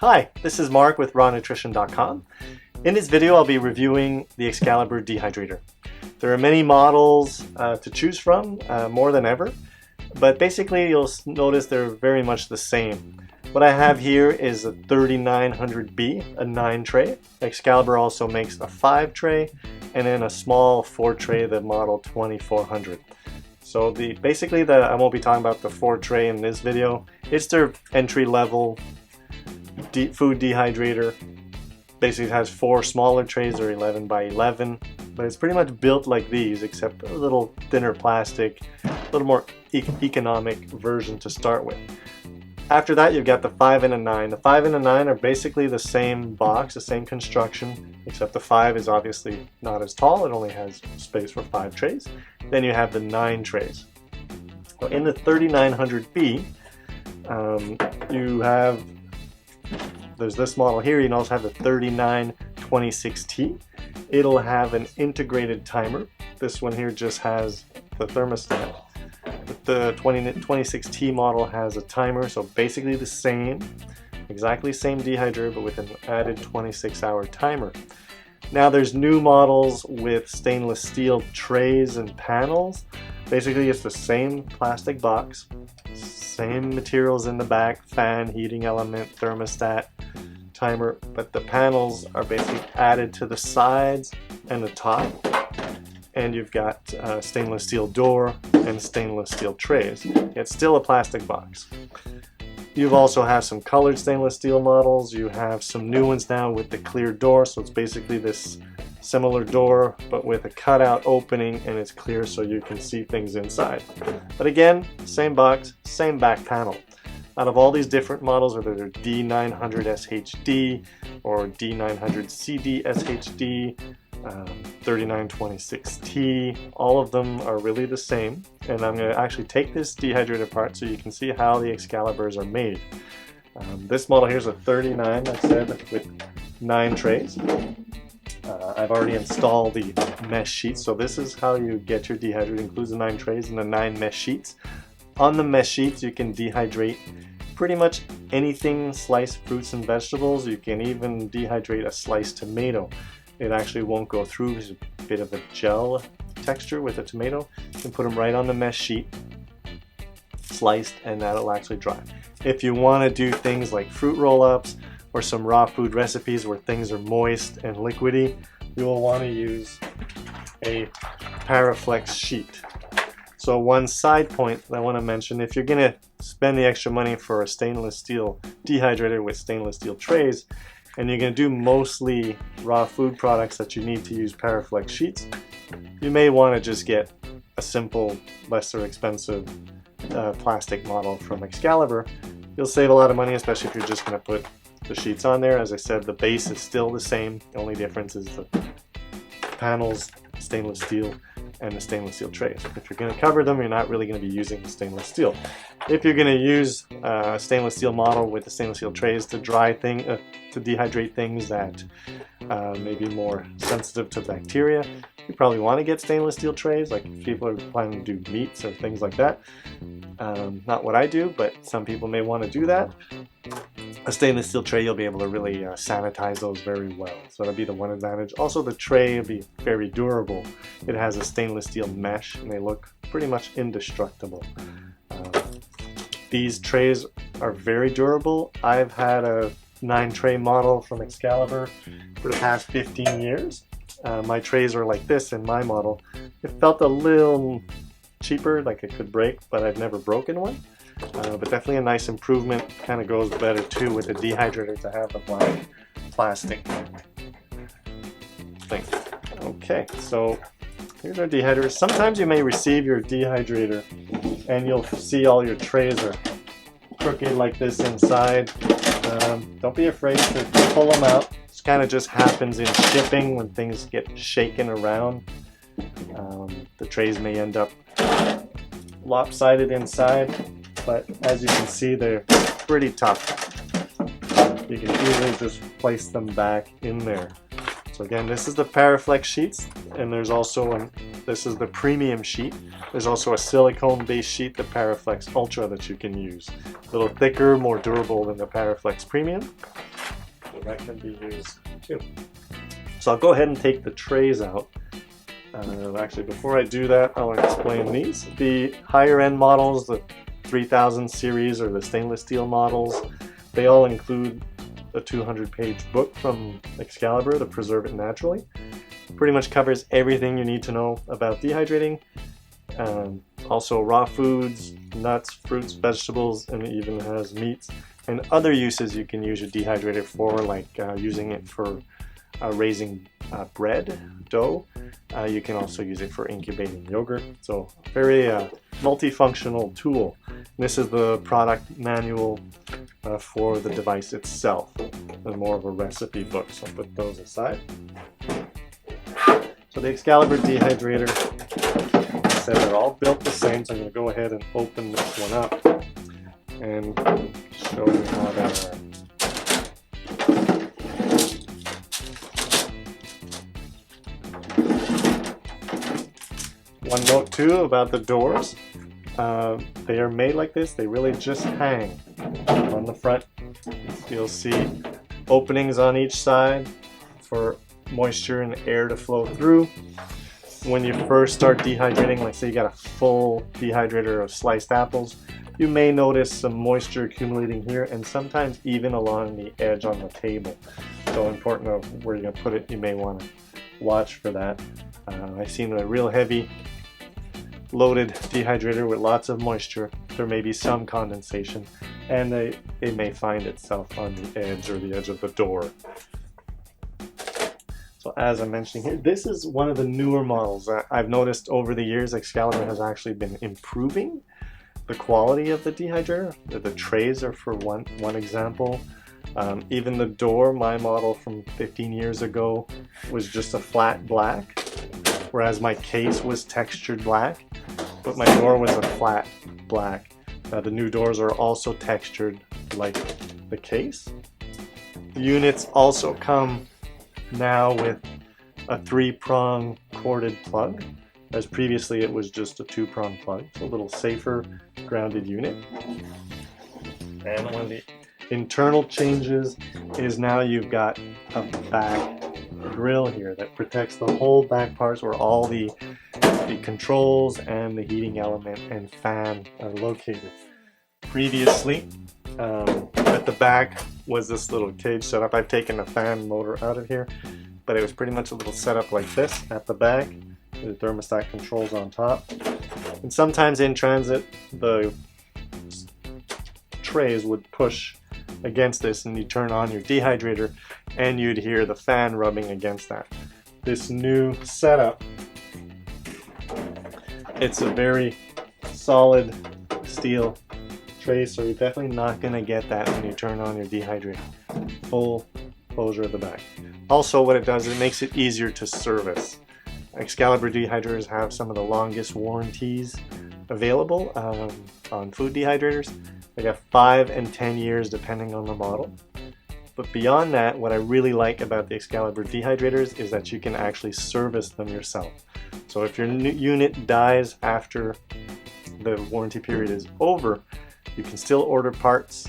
Hi, this is Marc with RawNutrition.com. In this video I'll be reviewing the Excalibur Dehydrator. There are many models to choose from, more than ever, but basically you'll notice they're very much the same. What I have here is a 3900B, a 9 tray. Excalibur also makes a 5 tray and then a small 4 tray, the model 2400. So I won't be talking about the 4 tray in this video. It's their entry level food dehydrator. Basically it has 4 smaller trays, they're 11 by 11, but it's pretty much built like these except a little thinner plastic, a little more economic version to start with. After that you've got the 5 and a 9. The 5 and a 9 are basically the same box, the same construction, except the 5 is obviously not as tall, it only has space for 5 trays. Then you have the 9 trays. So in the 3900B there's this model here. You can also have the 3926T. It'll have an integrated timer. This one here just has the thermostat. The 26T model has a timer, so basically the same, exactly same dehydrator, but with an added 26-hour timer. Now there's new models with stainless steel trays and panels. Basically it's the same plastic box, same materials in the back, fan, heating element, thermostat, timer, but the panels are basically added to the sides and the top, and you've got stainless steel door and stainless steel trays. It's still a plastic box. You also have some colored stainless steel models. You have some new ones now with the clear door, so it's basically this similar door but with a cutout opening, and it's clear so you can see things inside. But again, same box, same back panel. Out of all these different models, whether they're D900 SHD or D900 CD SHD, 3926T, all of them are really the same. And I'm going to actually take this dehydrator apart so you can see how the Excaliburs are made. This model here is a 39, like I said, with 9 trays. I've already installed the mesh sheets, so this is how you get your dehydrator. It includes the 9 trays and the 9 mesh sheets. On the mesh sheets you can dehydrate pretty much anything, sliced fruits and vegetables. You can even dehydrate a sliced tomato. It actually won't go through. There's a bit of a gel texture with a tomato. You can put them right on the mesh sheet, sliced, and that'll actually dry. If you want to do things like fruit roll-ups or some raw food recipes where things are moist and liquidy, you will want to use a Paraflex sheet. So one side point I want to mention, if you're going to spend the extra money for a stainless steel dehydrator with stainless steel trays, and you're going to do mostly raw food products that you need to use Paraflex sheets, you may want to just get a simple, lesser expensive plastic model from Excalibur. You'll save a lot of money, especially if you're just going to put the sheets on there. As I said, the base is still the same. The only difference is the panels, stainless steel, and the stainless steel trays. If you're going to cover them, you're not really going to be using the stainless steel. If you're going to use a stainless steel model with the stainless steel trays to to dehydrate things that may be more sensitive to bacteria, you probably want to get stainless steel trays, like if people are planning to do meats or things like that. Not what I do, but some people may want to do that. A stainless steel tray, you'll be able to really sanitize those very well. So that'll be the one advantage. Also, the tray will be very durable. It has a stainless steel mesh and they look pretty much indestructible. These trays are very durable. I've had a 9 tray model from Excalibur for the past 15 years. My trays are like this in my model. It felt a little cheaper, like it could break, but I've never broken one. But definitely a nice improvement. Kind of goes better too with the dehydrator to have the black plastic thing. Okay, so here's our dehydrator. Sometimes you may receive your dehydrator and you'll see all your trays are crooked like this inside. Don't be afraid to pull them out. This kind of just happens in shipping when things get shaken around. The trays may end up lopsided inside, but as you can see, they're pretty tough. You can easily just place them back in there. So again, this is the Paraflex sheets, and there's also this is the premium sheet. There's also a silicone-based sheet, the Paraflex Ultra, that you can use. A little thicker, more durable than the Paraflex Premium. So that can be used too. So I'll go ahead and take the trays out. Actually, before I do that, I'll explain these. The higher end models, the 3000 series or the stainless steel models, they all include a 200-page book from Excalibur to preserve it naturally. Pretty much covers everything you need to know about dehydrating. Also raw foods, nuts, fruits, vegetables, and it even has meats and other uses you can use a dehydrator for, like using it for raising bread dough. You can also use it for incubating yogurt. So very multifunctional tool. This is the product manual for the device itself. There's more of a recipe book, so I'll put those aside. So the Excalibur Dehydrator, like I said, they're all built the same, so I'm going to go ahead and open this one up and show you how they are. One note too about the doors, they are made like this. They really just hang on the front. You'll see openings on each side for moisture and air to flow through. When you first start dehydrating, like say you got a full dehydrator of sliced apples, you may notice some moisture accumulating here and sometimes even along the edge on the table. So important of where you're going to put it, you may want to watch for that. I've seen a real heavy loaded dehydrator with lots of moisture. There may be some condensation and it may find itself on the edge or the edge of the door. So as I'm mentioning here, this is one of the newer models. I've noticed over the years Excalibur has actually been improving the quality of the dehydrator. The trays are for one example. Even the door, my model from 15 years ago was just a flat black, whereas my case was textured black, but my door was a flat black. The new doors are also textured like the case. The units also come now with a 3-prong corded plug, as previously it was just a 2-prong plug. It's a little safer grounded unit. And one of the internal changes is now you've got a back grill here that protects the whole back parts where all the controls and the heating element and fan are located. Previously, at the back was this little cage setup. I've taken the fan motor out of here, but it was pretty much a little setup like this at the back. The thermostat controls on top. And sometimes in transit, the trays would push against this and you turn on your dehydrator and you'd hear the fan rubbing against that. This new setup, it's a very solid steel tray, so you're definitely not going to get that when you turn on your dehydrator. Full closure of the back. Also what it does is it makes it easier to service. Excalibur dehydrators have some of the longest warranties available on food dehydrators. They got 5 and 10 years depending on the model. But beyond that, what I really like about the Excalibur dehydrators is that you can actually service them yourself. So if your unit dies after the warranty period is over, you can still order parts,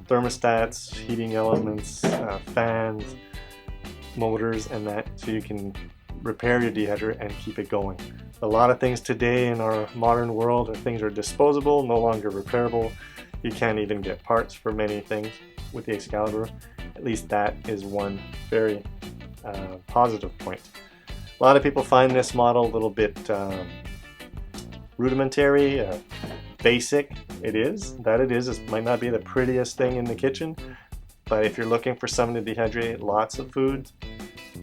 thermostats, heating elements, fans, motors, and that, so you can repair your dehydrator and keep it going. A lot of things today in our modern world things are disposable, no longer repairable. You can't even get parts for many things with the Excalibur. At least that is one very positive point. A lot of people find this model a little bit rudimentary, basic. It is. It might not be the prettiest thing in the kitchen, but if you're looking for something to dehydrate lots of food,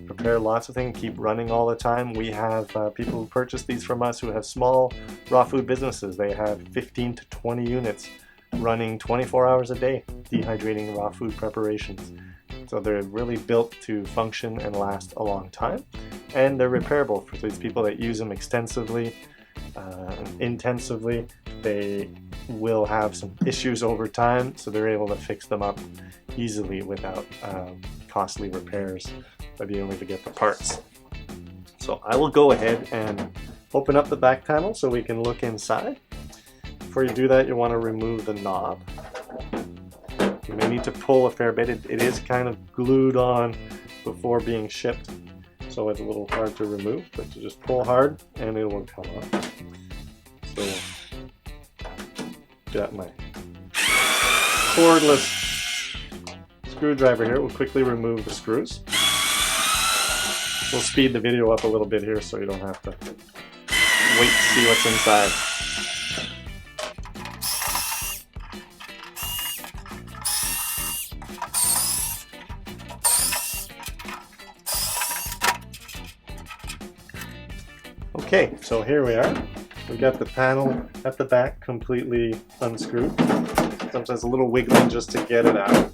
prepare lots of things, keep running all the time. We have people who purchase these from us who have small raw food businesses. They have 15 to 20 units running 24 hours a day dehydrating raw food preparations. So they're really built to function and last a long time, and they're repairable for these people that use them extensively, intensively. They will have some issues over time, so they're able to fix them up easily without costly repairs by being able to get the parts. So I will go ahead and open up the back panel so we can look inside. Before you do that, you want to remove the knob. You may need to pull a fair bit. It is kind of glued on before being shipped, so it's a little hard to remove, but you just pull hard and it will come off. So got my cordless screwdriver here. We'll quickly remove the screws. We'll speed the video up a little bit here so you don't have to wait to see what's inside. Okay, so here we are. We got the panel at the back completely unscrewed. Sometimes a little wiggling just to get it out.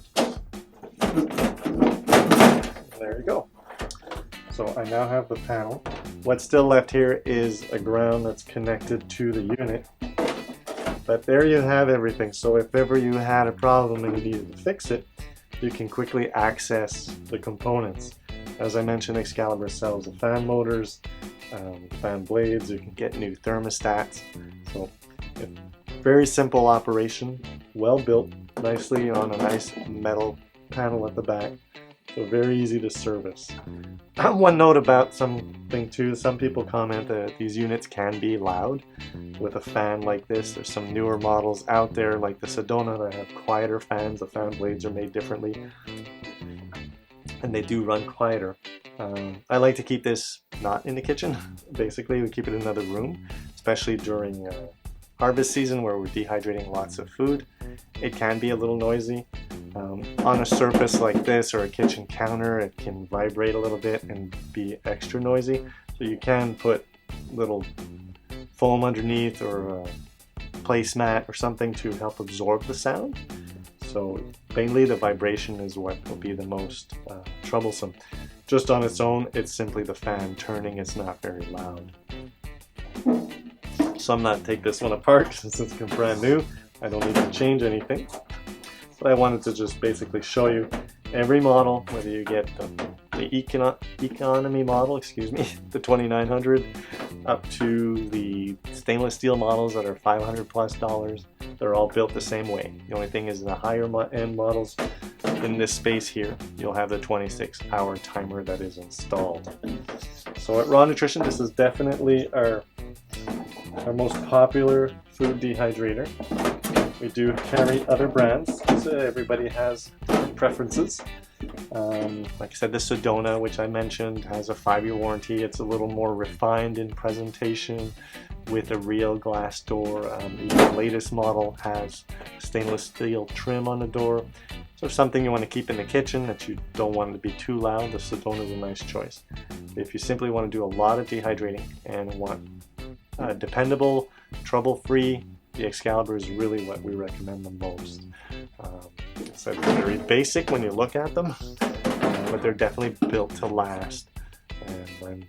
There you go. So I now have the panel. What's still left here is a ground that's connected to the unit. But there you have everything. So if ever you had a problem and you needed to fix it, you can quickly access the components. As I mentioned, Excalibur sells the fan motors, fan blades. You can get new thermostats. So very simple operation, well built, nicely on a nice metal panel at the back. So very easy to service. One note about something too, some people comment that these units can be loud with a fan like this. There's some newer models out there like the Sedona that have quieter fans. The fan blades are made differently and they do run quieter. I like to keep this not in the kitchen. Basically, we keep it in another room, especially during harvest season where we're dehydrating lots of food. It can be a little noisy. On a surface like this or a kitchen counter, it can vibrate a little bit and be extra noisy. So you can put little foam underneath or a placemat or something to help absorb the sound. So mainly the vibration is what will be the most troublesome. Just on its own, it's simply the fan turning. It's not very loud. So I'm not take this one apart since it's brand new. I don't need to change anything. But I wanted to just basically show you every model, whether you get the economy model, the 2900, up to the stainless steel models that are $500+. They're all built the same way. The only thing is in the higher end models, in this space here, you'll have the 26-hour timer that is installed. So at Raw Nutrition, this is definitely our most popular food dehydrator. We do carry other brands, so everybody has different preferences. Like I said, the Sedona, which I mentioned, has a 5-year warranty. It's a little more refined in presentation with a real glass door. The latest model has stainless steel trim on the door. So if something you want to keep in the kitchen that you don't want it to be too loud, the Sedona is a nice choice. If you simply want to do a lot of dehydrating and want dependable, trouble-free, the Excalibur is really what we recommend the most. So they're very basic when you look at them, but they're definitely built to last. And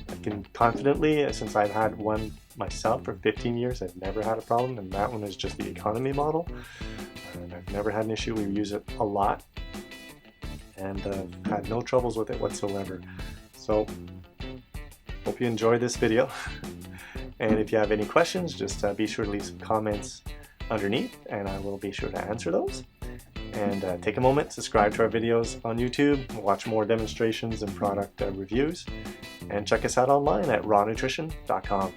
I can confidently, since I've had one myself for 15 years, I've never had a problem, and that one is just the economy model. And I've never had an issue. We use it a lot and had no troubles with it whatsoever. So hope you enjoyed this video. And if you have any questions, just be sure to leave some comments underneath and I will be sure to answer those. And take a moment, subscribe to our videos on YouTube, watch more demonstrations and product reviews, and check us out online at RawNutrition.com.